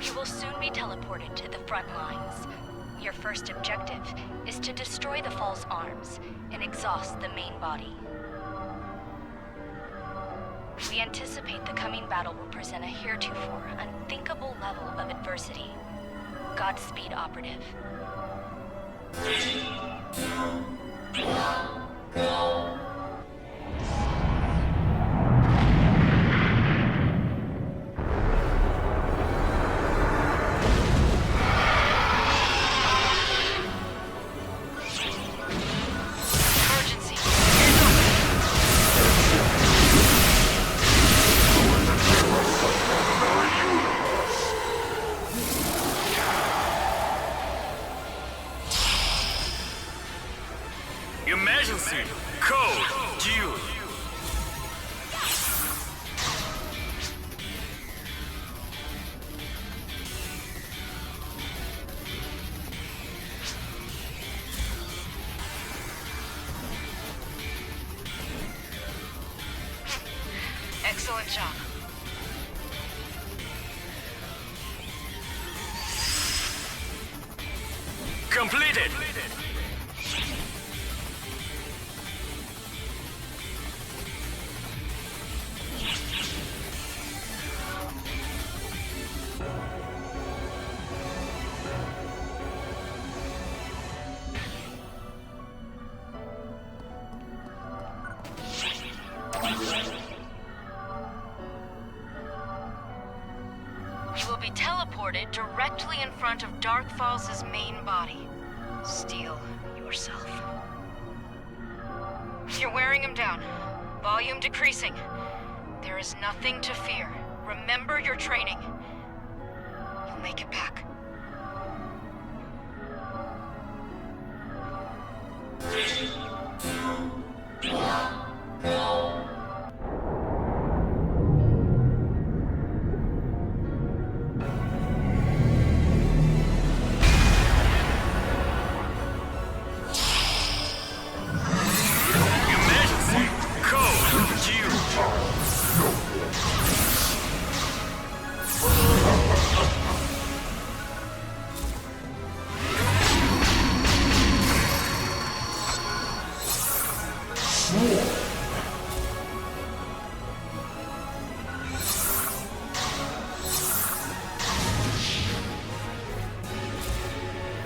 You will soon be teleported to the front lines. Your first objective is to destroy the Fall's arms and exhaust the main body. We anticipate the coming battle will present a heretofore unthinkable level of adversity. Godspeed, Operative. Emergency! Code due! Excellent job. Completed! You will be teleported directly in front of Dark Falls' main body. Steel yourself. You're wearing him down. Volume decreasing. There is nothing to fear. Remember your training. You'll make it back.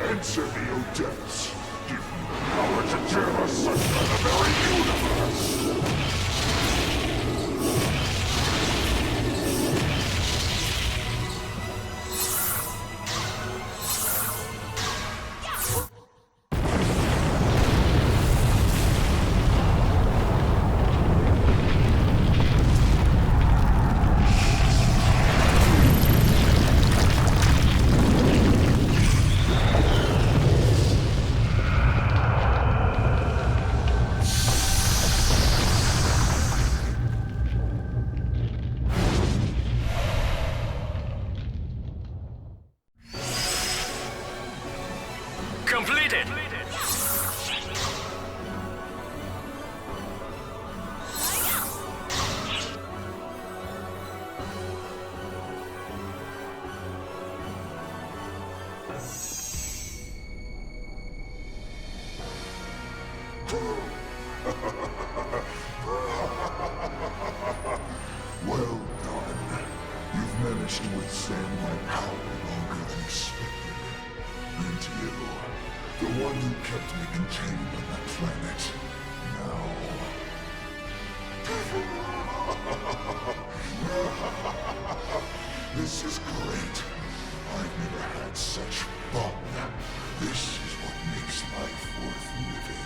Answer me, O depths. Give me the power to tear asunder the very universe. Completed! Well done. You've managed to withstand my power longer than expected. And you, the one who kept me contained on that planet, now... This is great. I've never had such fun. This is what makes life worth living.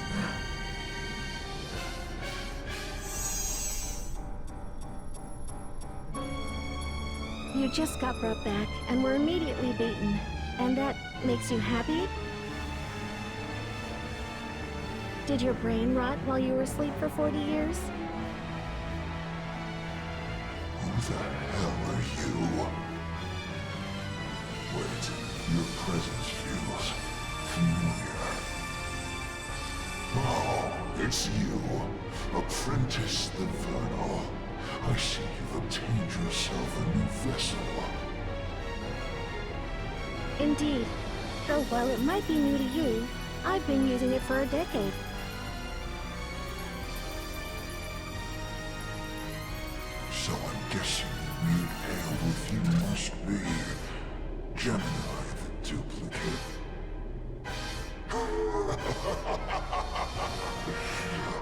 You just got brought back and were immediately beaten. And that makes you happy? Did your brain rot while you were asleep for 40 years? Who the hell are you? Wait, your presence feels familiar. Oh, it's you, Apprentice the Vernal. I see you've obtained yourself a new vessel. Indeed. Though while it might be new to you, I've been using it for a decade. So I'm guessing the mute hailed with you must be Gemini the duplicate.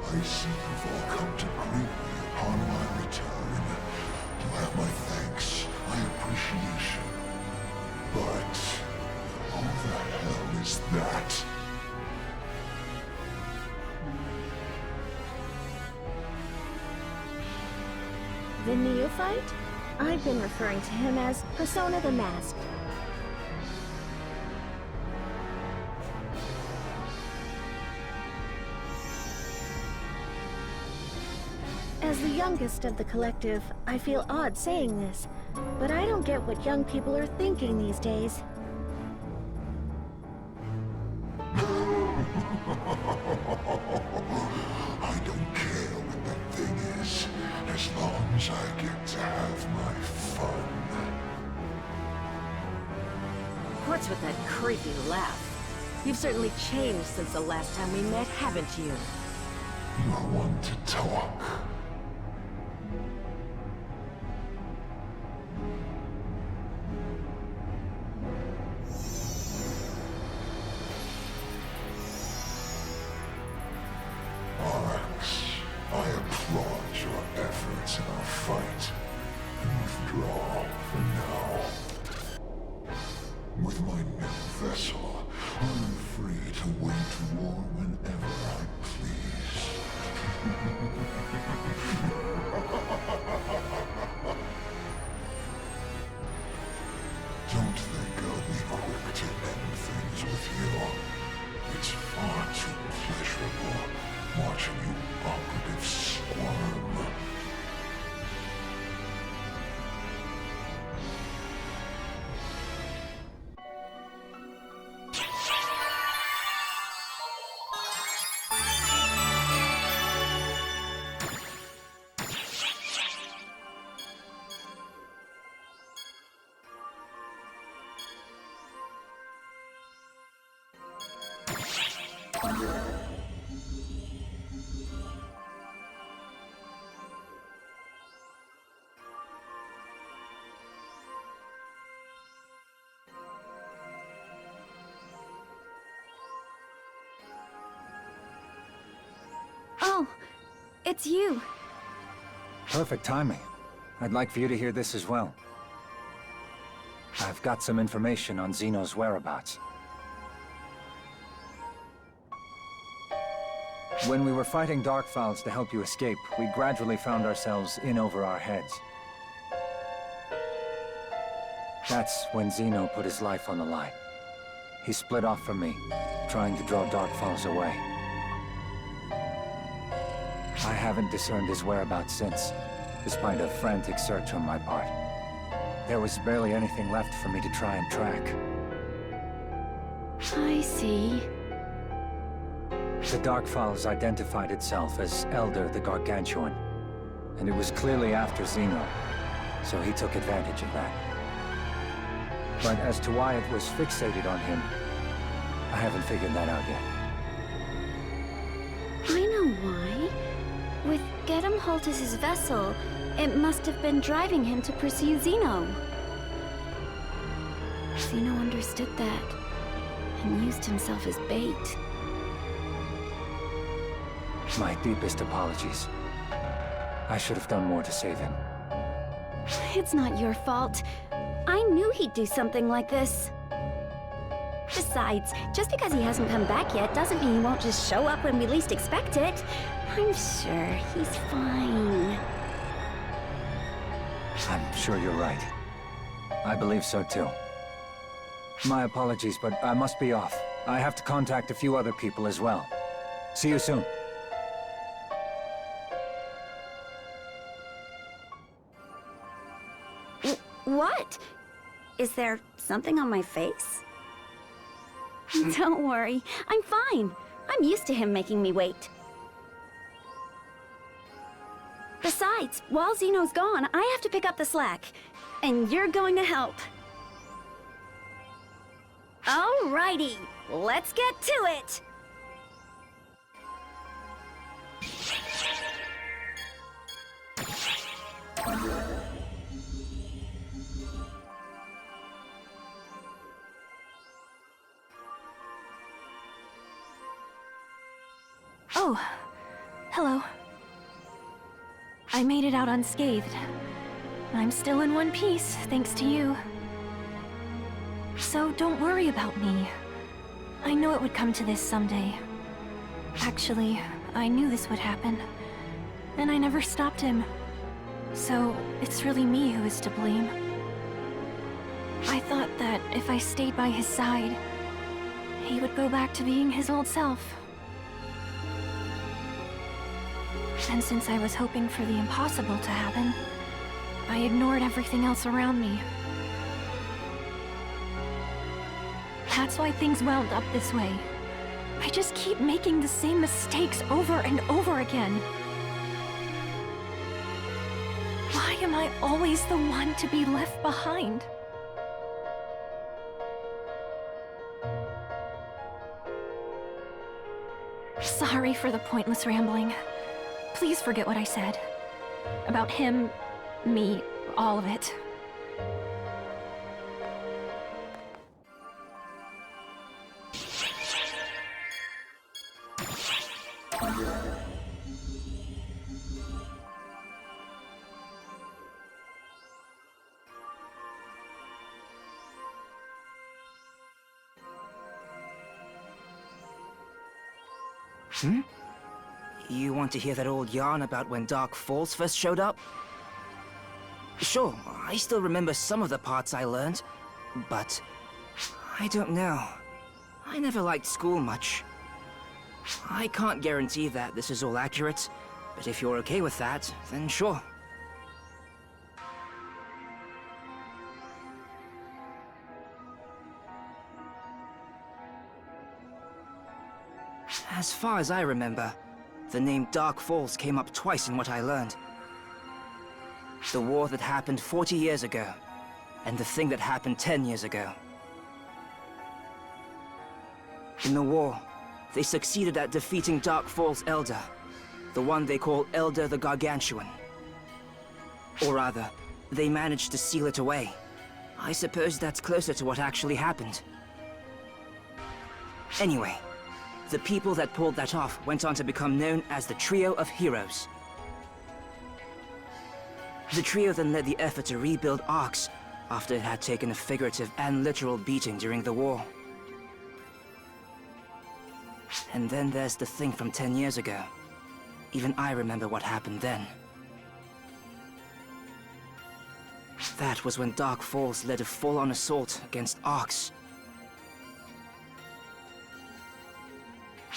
I see you've all come to greet me upon my return. You have my thanks, my appreciation. But who the hell is that? The neophyte? I've been referring to him as Persona the Masked. As the youngest of the collective, I feel odd saying this, but I don't get what young people are thinking these days. I don't care what that thing is, as long as I get to have my fun. What's with that creepy laugh? You've certainly changed since the last time we met, haven't you? You're one to talk. I applaud your efforts in our fight, and withdraw for now. With my new vessel, I'm free to wage war whenever I please. Don't think I'll be quick to end things with you. It's far too pleasurable watching you operatives squirm. Oh, it's you. Perfect timing. I'd like for you to hear this as well. I've got some information on Xeno's whereabouts. When we were fighting Darkfowls to help you escape, we gradually found ourselves in over our heads. That's when Xeno put his life on the line. He split off from me, trying to draw Darkfowls away. I haven't discerned his whereabouts since, despite a frantic search on my part. There was barely anything left for me to try and track. I see. The Darkfowls identified itself as Elder the Gargantuan, and it was clearly after Xeno, so he took advantage of that. But as to why it was fixated on him, I haven't figured that out yet. I know why. With Gedem Holt as his vessel, it must have been driving him to pursue Xeno. Xeno understood that, and used himself as bait. My deepest apologies. I should have done more to save him. It's not your fault. I knew he'd do something like this. Besides, just because he hasn't come back yet doesn't mean he won't just show up when we least expect it. I'm sure he's fine. I'm sure you're right. I believe so too. My apologies, but I must be off. I have to contact a few other people as well. See you soon. What? Is there something on my face? Don't worry, I'm fine. I'm used to him making me wait. Besides, while Zeno's gone, I have to pick up the slack. And you're going to help. Alrighty, let's get to it! Oh, hello. I made it out unscathed. I'm still in one piece, thanks to you. So don't worry about me. I knew it would come to this someday. Actually, I knew this would happen. And I never stopped him. So, it's really me who is to blame. I thought that if I stayed by his side, he would go back to being his old self. And since I was hoping for the impossible to happen, I ignored everything else around me. That's why things wound up this way. I just keep making the same mistakes over and over again. Why am I always the one to be left behind? Sorry for the pointless rambling. Please forget what I said. About him, me, all of it. You want to hear that old yarn about when Dark Falls first showed up? Sure, I still remember some of the parts I learned, but I don't know. I never liked school much. I can't guarantee that this is all accurate, but if you're okay with that, then sure. As far as I remember, the name Dark Falls came up twice in what I learned. The war that happened 40 years ago, and the thing that happened 10 years ago. In the war, they succeeded at defeating Dark Falls' Elder, the one they call Elder the Gargantuan. Or rather, they managed to seal it away. I suppose that's closer to what actually happened. Anyway, the people that pulled that off went on to become known as the Trio of Heroes. The trio then led the effort to rebuild Arx after it had taken a figurative and literal beating during the war. And then there's the thing from 10 years ago. Even I remember what happened then. That was when Dark Falls led a full-on assault against Arx.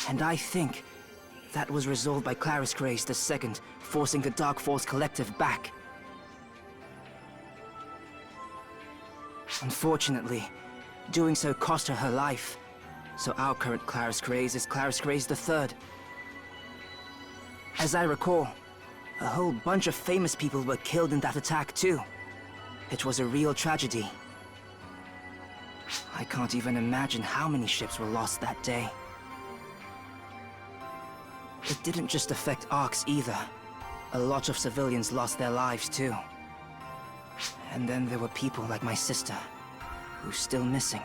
And I think that was resolved by Claris Grace II forcing the Dark Falls Collective back. Unfortunately, doing so cost her her life, so our current Claris Grace is Claris Grace III. As I recall, a whole bunch of famous people were killed in that attack too. It was a real tragedy. I can't even imagine how many ships were lost that day. It didn't just affect Arx either. A lot of civilians lost their lives too. And then there were people like my sister, who's still missing.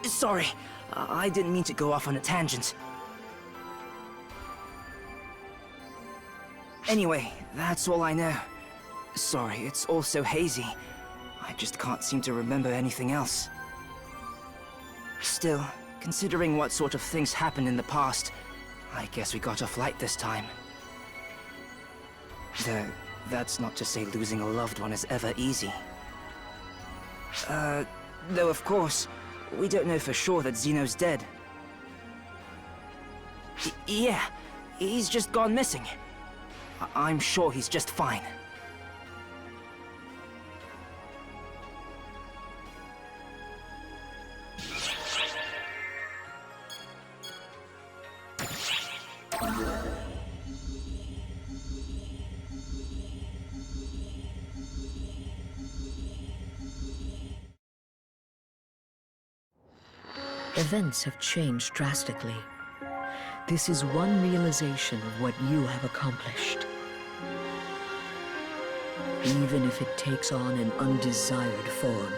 Sorry, I didn't mean to go off on a tangent. Anyway, that's all I know. Sorry, it's all so hazy. I just can't seem to remember anything else. Still, considering what sort of things happened in the past, I guess we got off light this time. That's not to say losing a loved one is ever easy. Though of course, we don't know for sure that Zeno's dead. Yeah, he's just gone missing. I'm sure he's just fine. Events have changed drastically. This is one realization of what you have accomplished. Even if it takes on an undesired form,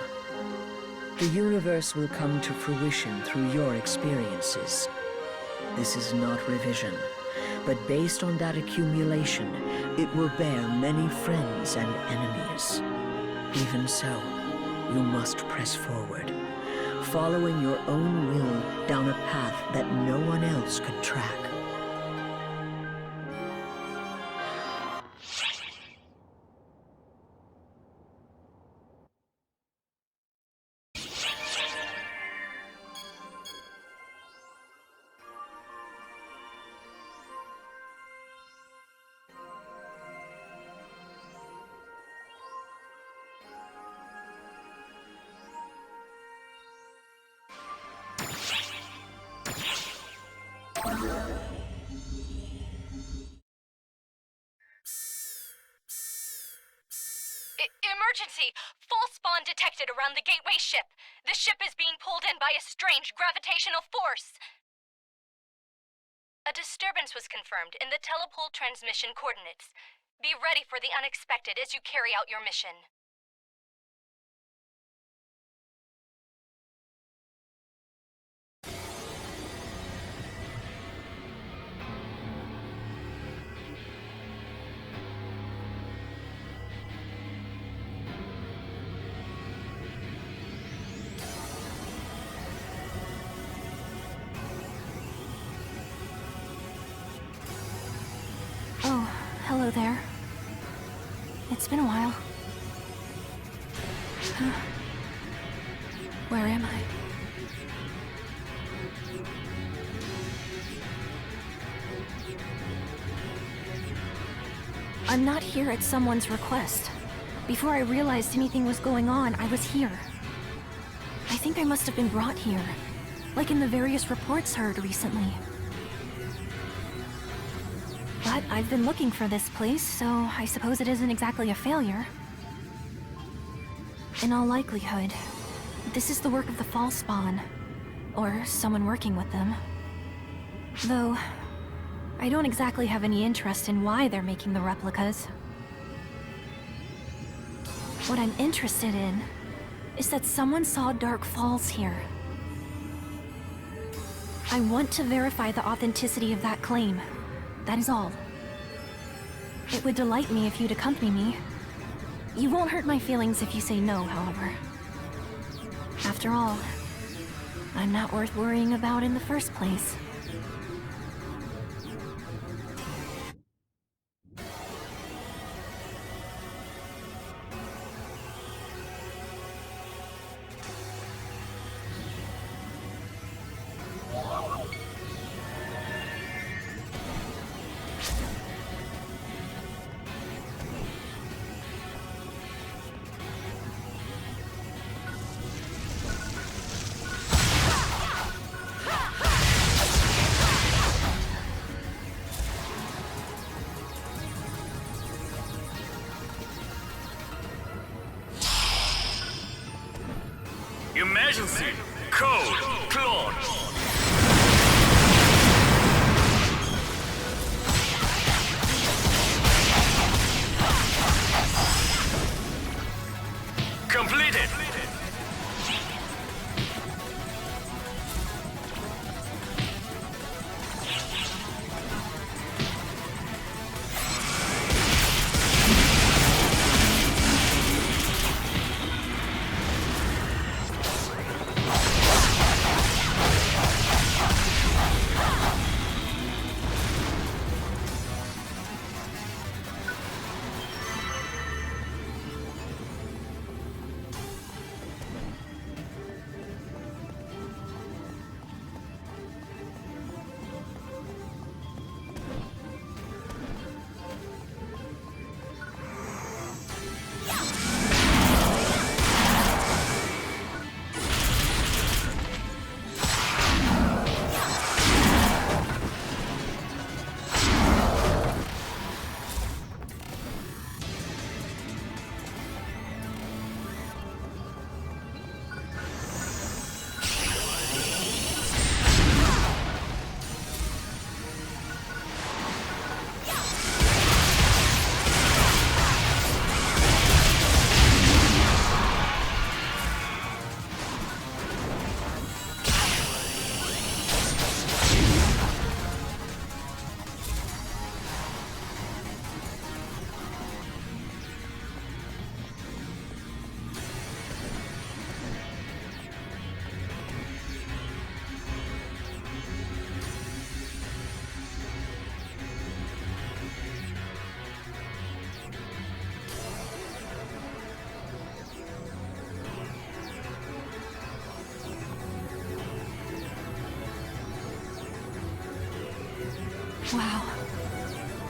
the universe will come to fruition through your experiences. This is not revision, but based on that accumulation, it will bear many friends and enemies. Even so, you must press forward, following your own will down a path that no one else could track. Emergency! False spawn detected around the gateway ship. The ship is being pulled in by a strange gravitational force. A disturbance was confirmed in the telepole transmission coordinates. Be ready for the unexpected as you carry out your mission. Oh, hello there. It's been a while. Huh. Where am I? I'm not here at someone's request. Before I realized anything was going on, I was here. I think I must have been brought here, like in the various reports heard recently. But I've been looking for this place, so I suppose it isn't exactly a failure. In all likelihood, this is the work of the False Spawn, or someone working with them. Though, I don't exactly have any interest in why they're making the replicas. What I'm interested in is that someone saw Dark Falls here. I want to verify the authenticity of that claim. That is all. It would delight me if you'd accompany me. You won't hurt my feelings if you say no, however. After all, I'm not worth worrying about in the first place. Emergency! Code! Clone! Completed! Wow.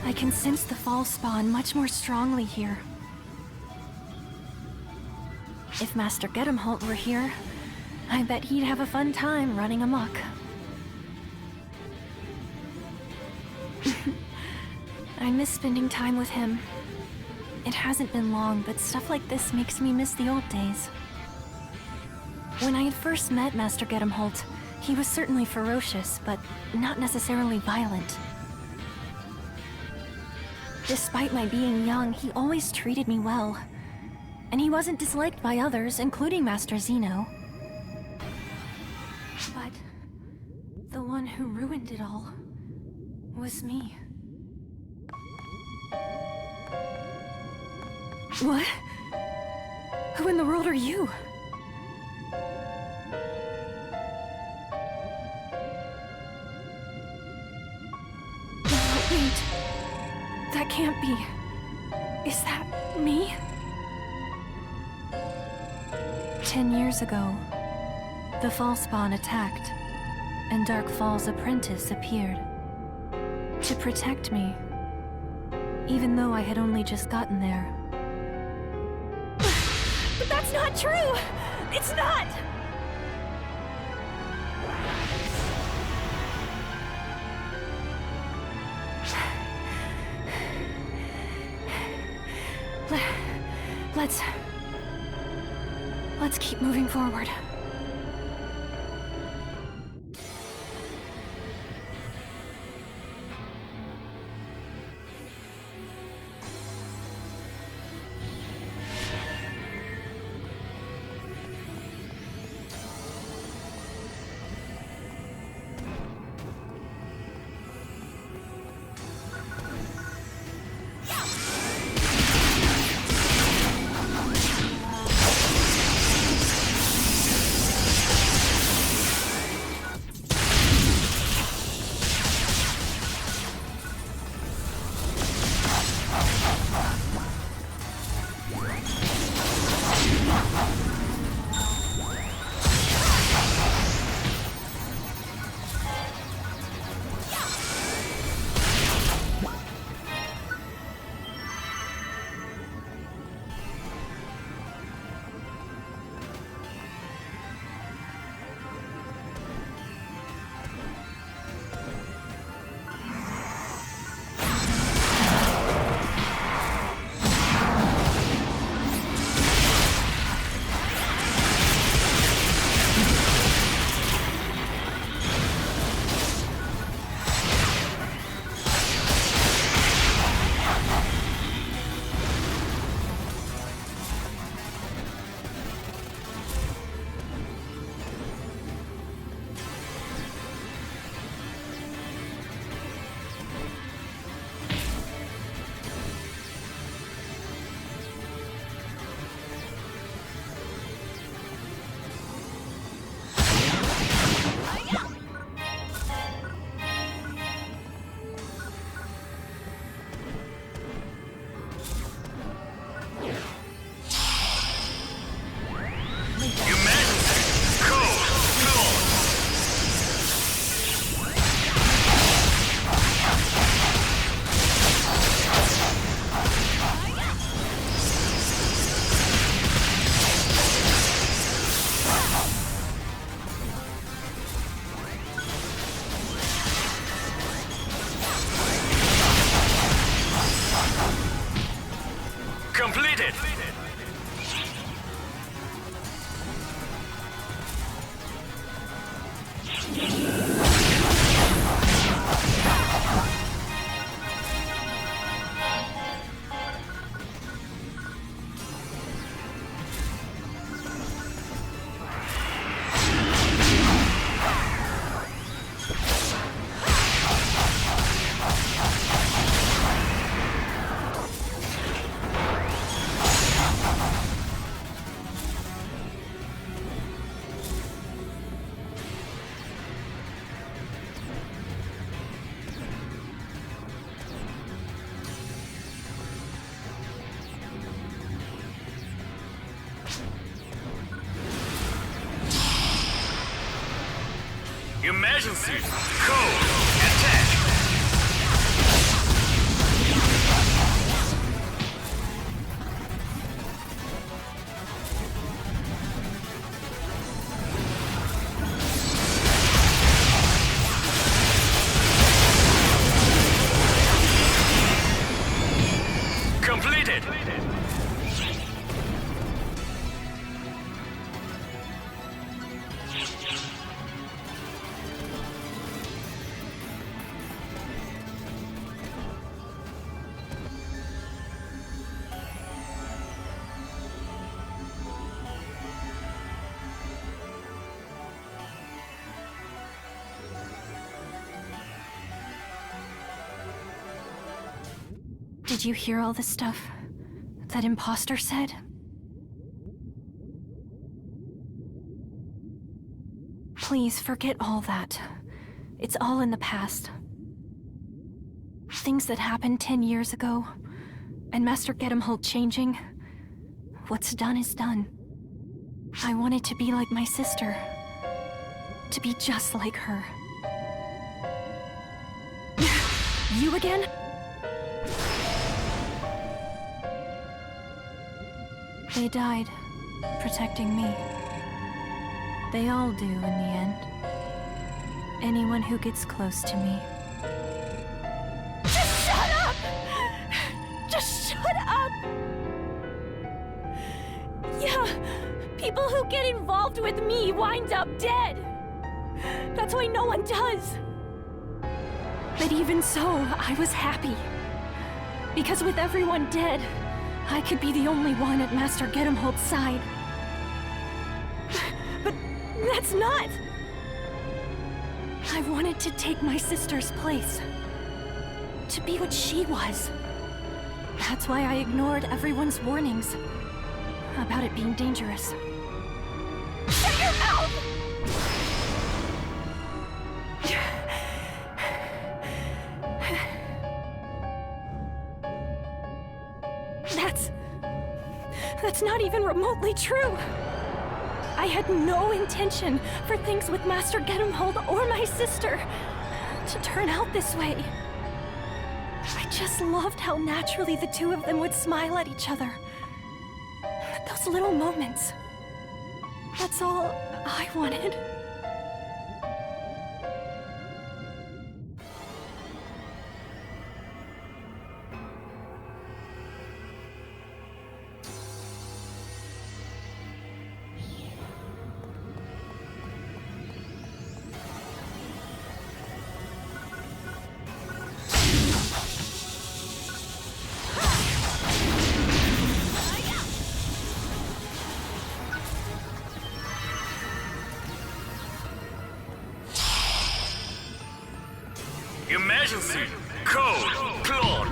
I can sense the fall spawn much more strongly here. If Master Gedemholt were here, I bet he'd have a fun time running amok. I miss spending time with him. It hasn't been long, but stuff like this makes me miss the old days. When I had first met Master Gedemholt, he was certainly ferocious, but not necessarily violent. Despite my being young, he always treated me well. And he wasn't disliked by others, including Master Zeno. But the one who ruined it all was me. What? Who in the world are you? Wait. That can't be. Is that me? 10 years ago, the Fall Spawn attacked, and Dark Fall's apprentice appeared. To protect me, even though I had only just gotten there. But that's not true! It's not! Let's keep moving forward. Completed! Emergency! Code! Attack! Completed! Did you hear all the stuff that imposter said? Please forget all that. It's all in the past. Things that happened 10 years ago, and Master Gedemhold changing. What's done is done. I wanted to be like my sister. To be just like her. You again? They died, protecting me. They all do in the end. Anyone who gets close to me. Just shut up! Just shut up! Yeah, people who get involved with me wind up dead. That's why no one does. But even so, I was happy. Because with everyone dead, I could be the only one at Master Gedemhold's side. But that's not... I wanted to take my sister's place. To be what she was. That's why I ignored everyone's warnings about it being dangerous. Shut your mouth! That's not even remotely true. I had no intention for things with Master Gedemhold or my sister to turn out this way. I just loved how naturally the two of them would smile at each other. Those little moments. That's all I wanted. Emergency! Code! Clone!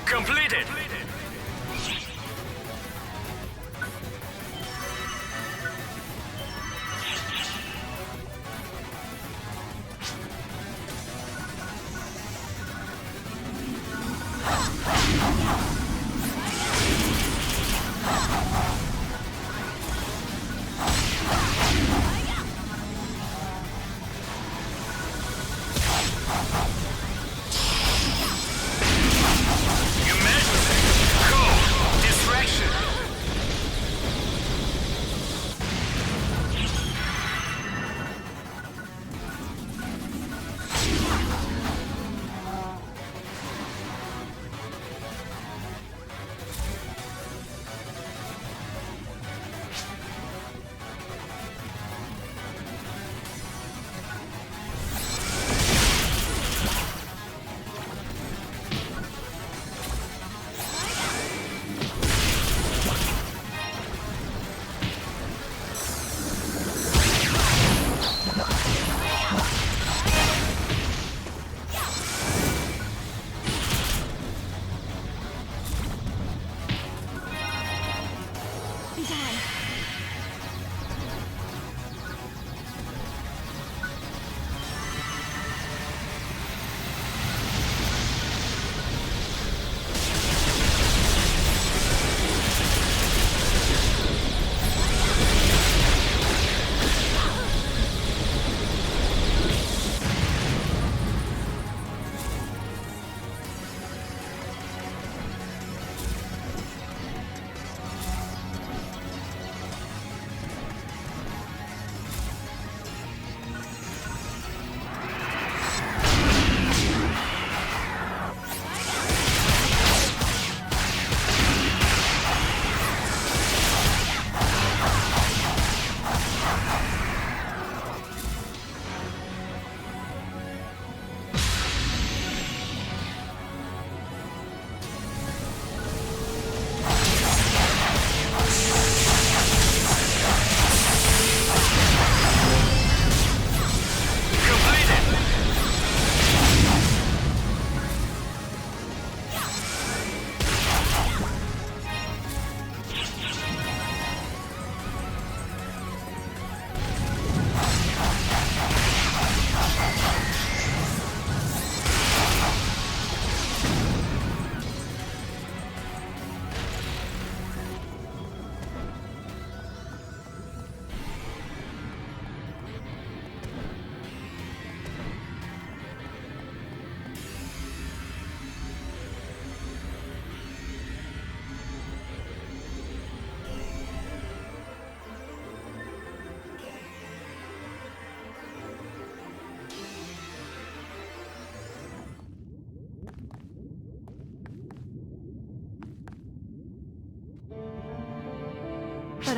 Completed!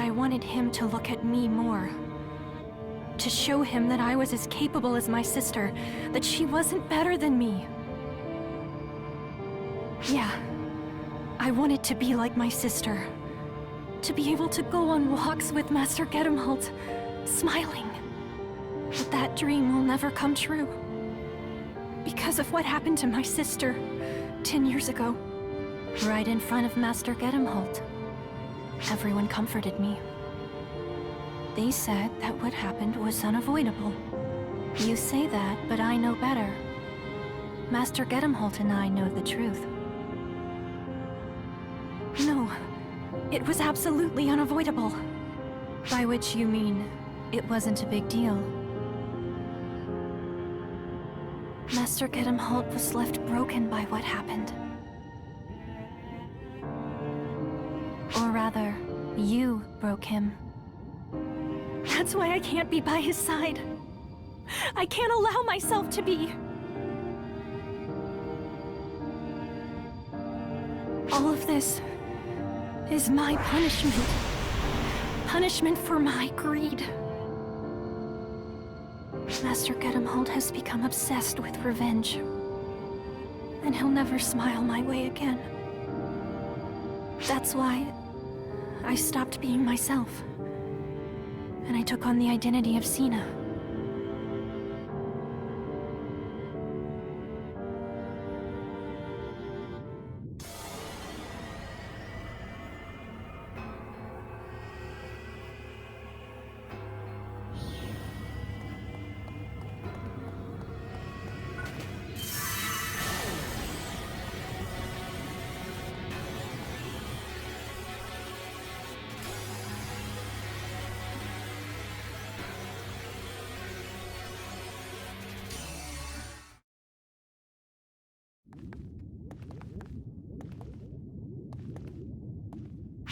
I wanted him to look at me more. To show him that I was as capable as my sister, that she wasn't better than me. Yeah, I wanted to be like my sister. To be able to go on walks with Master Gedemholt, smiling. But that dream will never come true. Because of what happened to my sister 10 years ago. Right in front of Master Gedemholt. Everyone comforted me. They said that what happened was unavoidable. You say that, but I know better. Master Gedemholt and I know the truth. No, it was absolutely unavoidable. By which you mean, it wasn't a big deal. Master Gedemholt was left broken by what happened. Or rather, you broke him. That's why I can't be by his side. I can't allow myself to be. All of this is my punishment. Punishment for my greed. Master Gedemholt has become obsessed with revenge. And he'll never smile my way again. That's why I stopped being myself. And I took on the identity of Sina.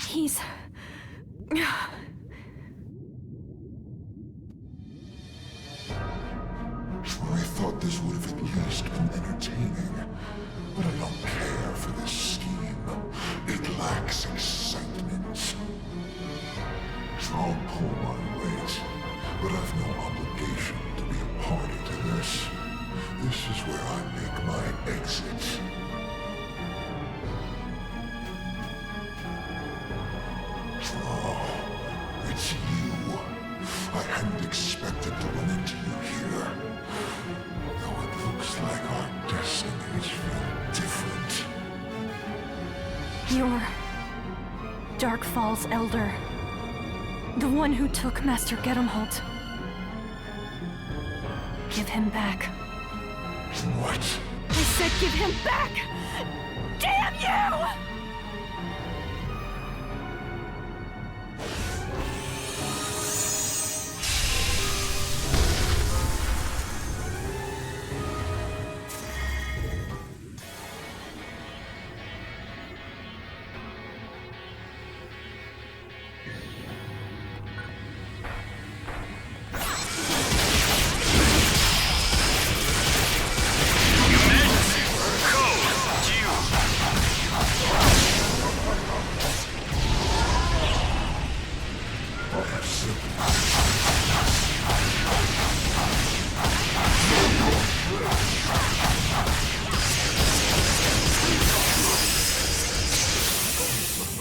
He's... I thought this would have at least been entertaining, but I don't care for this scheme. It lacks excitement. I'll pull my weight, but I've no obligation to be a party to this. This is where I make my exit. Oh, it's you. I hadn't expected to run into you here. Though it looks like our destinies feel different. You're... Dark Falls Elder. The one who took Master Gedemholt. Give him back. What? I said give him back! Damn you!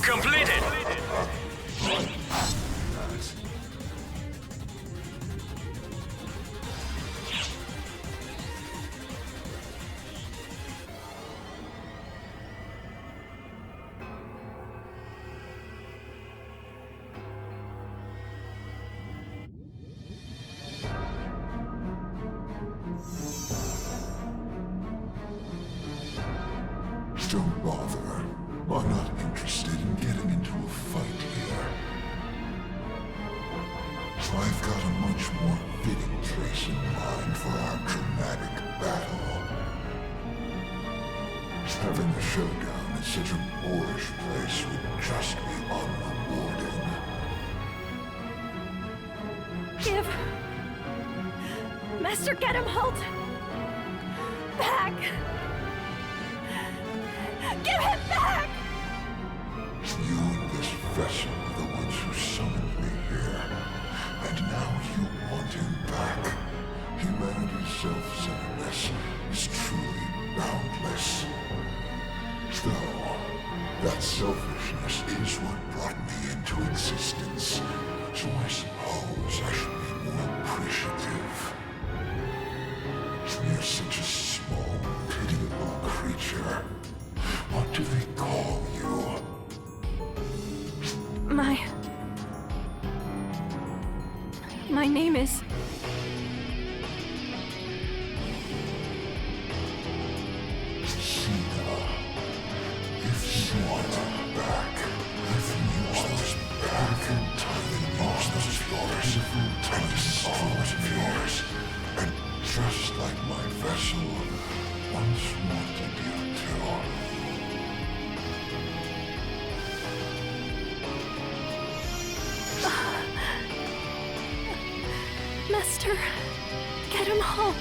Completed! Don't bother. I'm not interested in getting into a fight here. I've got a much more fitting place in mind for our dramatic battle. Having a showdown at such a boorish place would just be unrewarding. Give... Master Gedemholt... back! Give him back! You and this vessel are the ones who summoned self-centeredness is truly boundless. Though, that selfishness is what brought me into existence, so I suppose I should be more appreciative. You're such a small, pitiable creature. What do they call you? My name is... Sina. If you want it back, if you use those back in tiny monsters of yours, tiny souls of yours, and just like my vessel once wanted you to. Master, get him halt.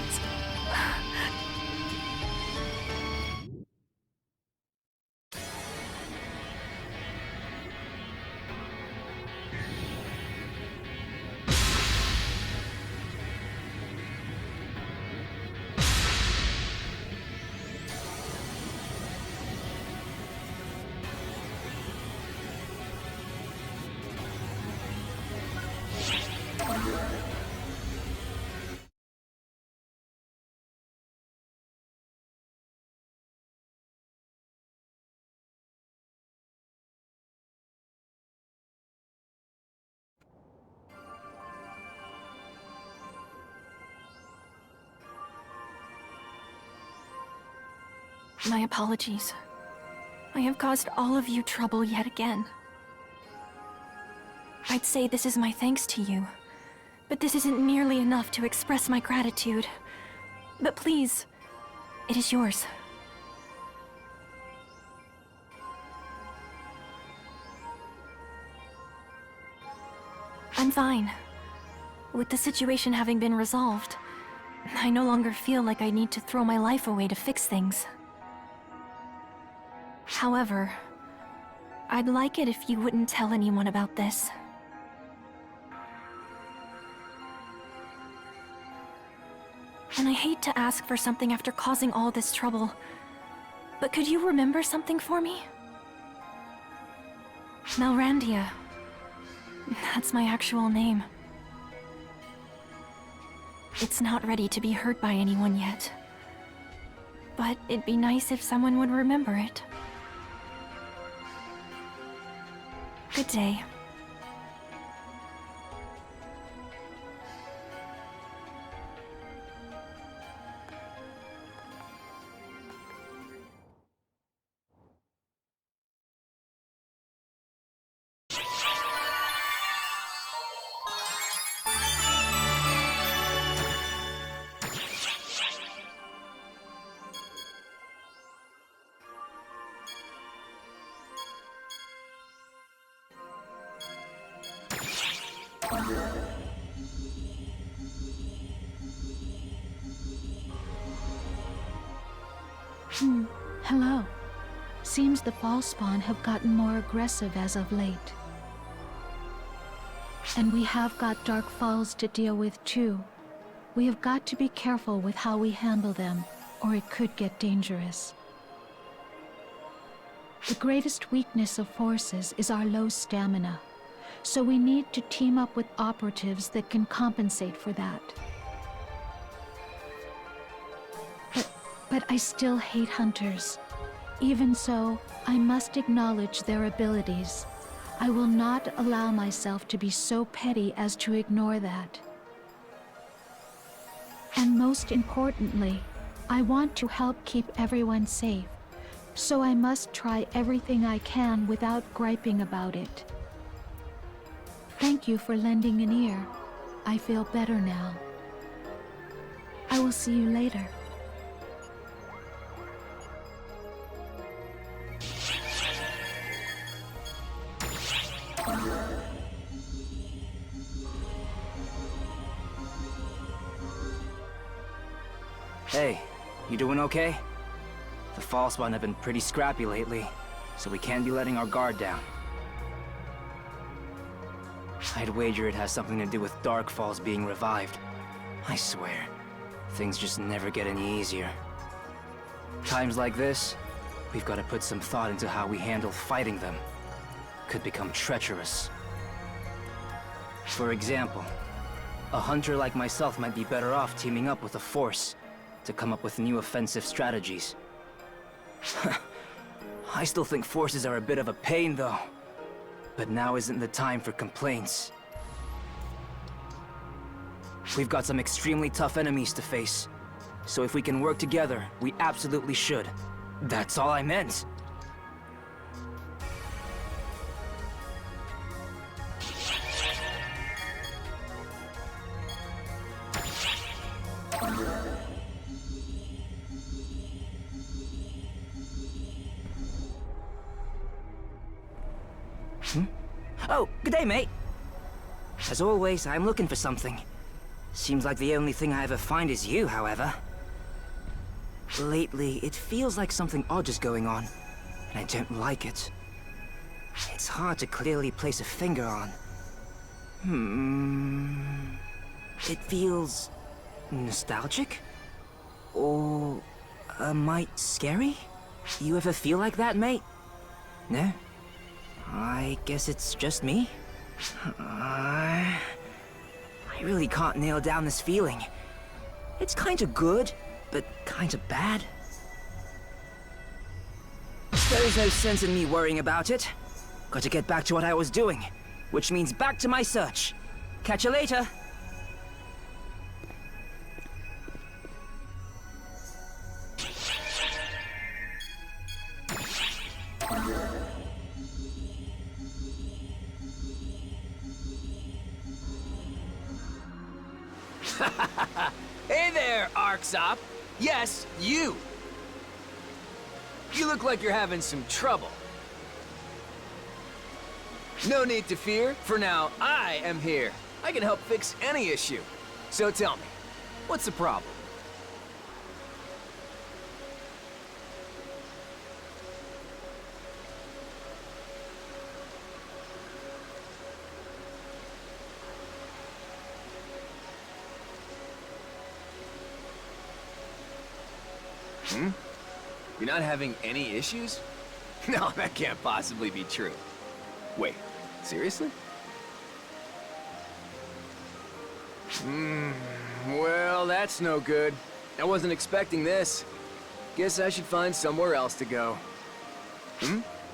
My apologies. I have caused all of you trouble yet again. I'd say this is my thanks to you, but this isn't nearly enough to express my gratitude. But please, it is yours. I'm fine. With the situation having been resolved, I no longer feel like I need to throw my life away to fix things. However, I'd like it if you wouldn't tell anyone about this. And I hate to ask for something after causing all this trouble, but could you remember something for me? Melrandia. That's my actual name. It's not ready to be heard by anyone yet, but it'd be nice if someone would remember it. Good day. Hello. Seems the Falspawn have gotten more aggressive as of late. And we have got Dark Falls to deal with too. We have got to be careful with how we handle them, or it could get dangerous. The greatest weakness of forces is our low stamina, so we need to team up with operatives that can compensate for that. But I still hate hunters. Even so, I must acknowledge their abilities. I will not allow myself to be so petty as to ignore that. And most importantly, I want to help keep everyone safe. So I must try everything I can without griping about it. Thank you for lending an ear. I feel better now. I will see you later. Hey, you doing okay? The Falspawn have been pretty scrappy lately, so we can't be letting our guard down. I'd wager it has something to do with Dark Falls being revived. I swear. things just never get any easier. Times like this, we've got to put some thought into how we handle fighting them. Could become treacherous. For example, a hunter like myself might be better off teaming up with a force to come up with new offensive strategies. I still think forces are a bit of a pain, though. But now isn't the time for complaints. We've got some extremely tough enemies to face. So if we can work together, we absolutely should. That's all I meant. Oh, good day, mate. As always, I'm looking for something. Seems like the only thing I ever find is you, however. Lately, it feels like something odd is going on, and I don't like it. It's hard to clearly place a finger on. It feels nostalgic? Or a mite scary? You ever feel like that, mate? No? I guess it's just me? I really can't nail down this feeling. It's kinda good, but kinda bad. There's no sense in me worrying about it. Got to get back to what I was doing, which means back to my search. Catch you later. Hey there, Arksop. Yes, you. You look like you're having some trouble. No need to fear. For now, I am here. I can help fix any issue. So tell me, what's the problem? You're not having any issues? No, that can't possibly be true. Wait, seriously? Well, that's no good. I wasn't expecting this. Guess I should find somewhere else to go.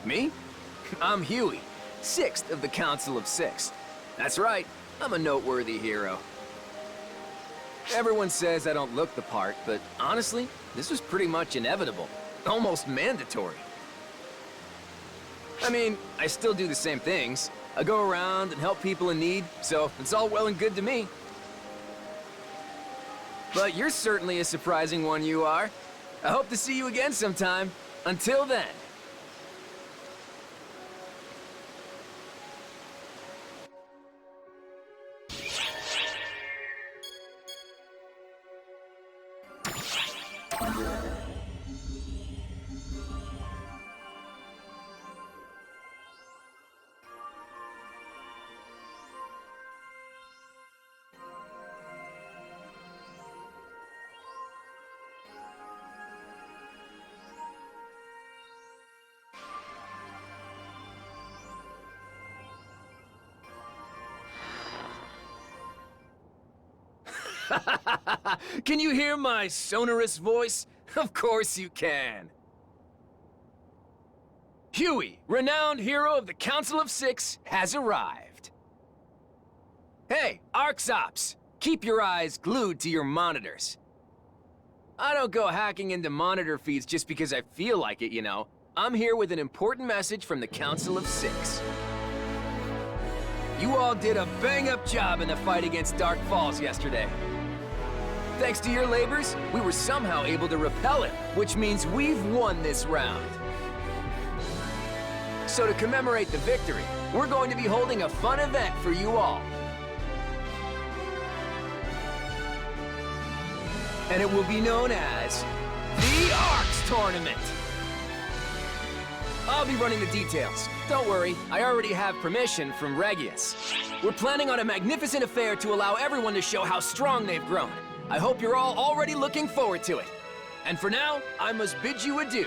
Me? I'm Huey, 6th of the Council of Six. That's right, I'm a noteworthy hero. Everyone says I don't look the part, but honestly, this was pretty much inevitable. Almost mandatory. I mean, I still do the same things. I go around and help people in need, so it's all well and good to me. But you're certainly a surprising one, you are. I hope to see you again sometime. Until then. Can you hear my sonorous voice? Of course you can. Huey, renowned hero of the Council of Six, has arrived. Hey, Arxops, keep your eyes glued to your monitors. I don't go hacking into monitor feeds just because I feel like it, you know. I'm here with an important message from the Council of Six. You all did a bang-up job in the fight against Dark Falls yesterday. Thanks to your labors, we were somehow able to repel it, which means we've won this round. So to commemorate the victory, we're going to be holding a fun event for you all. And it will be known as the Arcs Tournament. I'll be running the details. Don't worry, I already have permission from Regius. We're planning on a magnificent affair to allow everyone to show how strong they've grown. I hope you're all already looking forward to it. And for now, I must bid you adieu.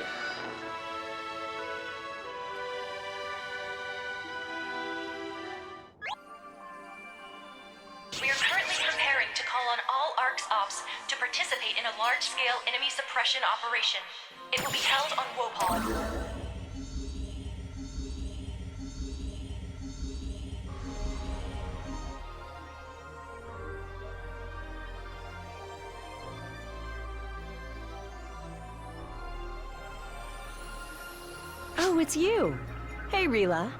We are currently preparing to call on all ARC's ops to participate in a large-scale enemy suppression operation. It will be held on Wopod. Oh, it's you. Hey, Rila.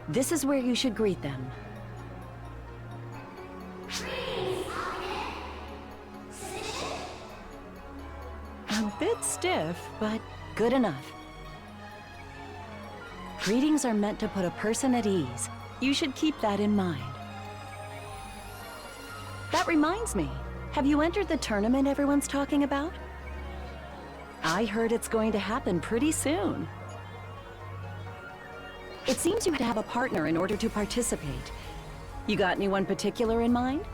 This is where you should greet them. A bit stiff, but good enough. Greetings are meant to put a person at ease. You should keep that in mind. That reminds me, have you entered the tournament everyone's talking about? I heard it's going to happen pretty soon. It seems you had to have a partner in order to participate. You got anyone particular in mind?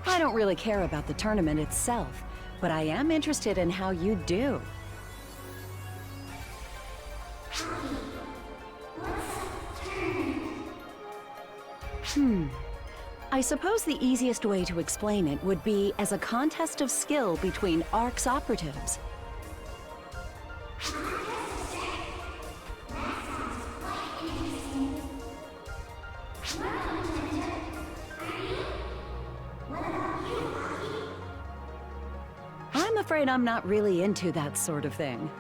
I don't really care about the tournament itself, but I am interested in how you do. I suppose the easiest way to explain it would be as a contest of skill between ARC's operatives. I'm afraid I'm not really into that sort of thing.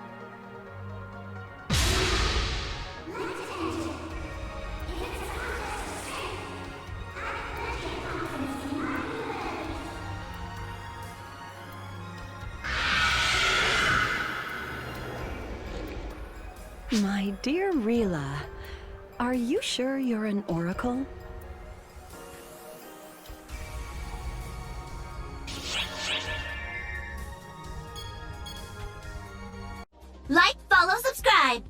My dear Rila, are you sure you're an oracle? Like, follow, subscribe.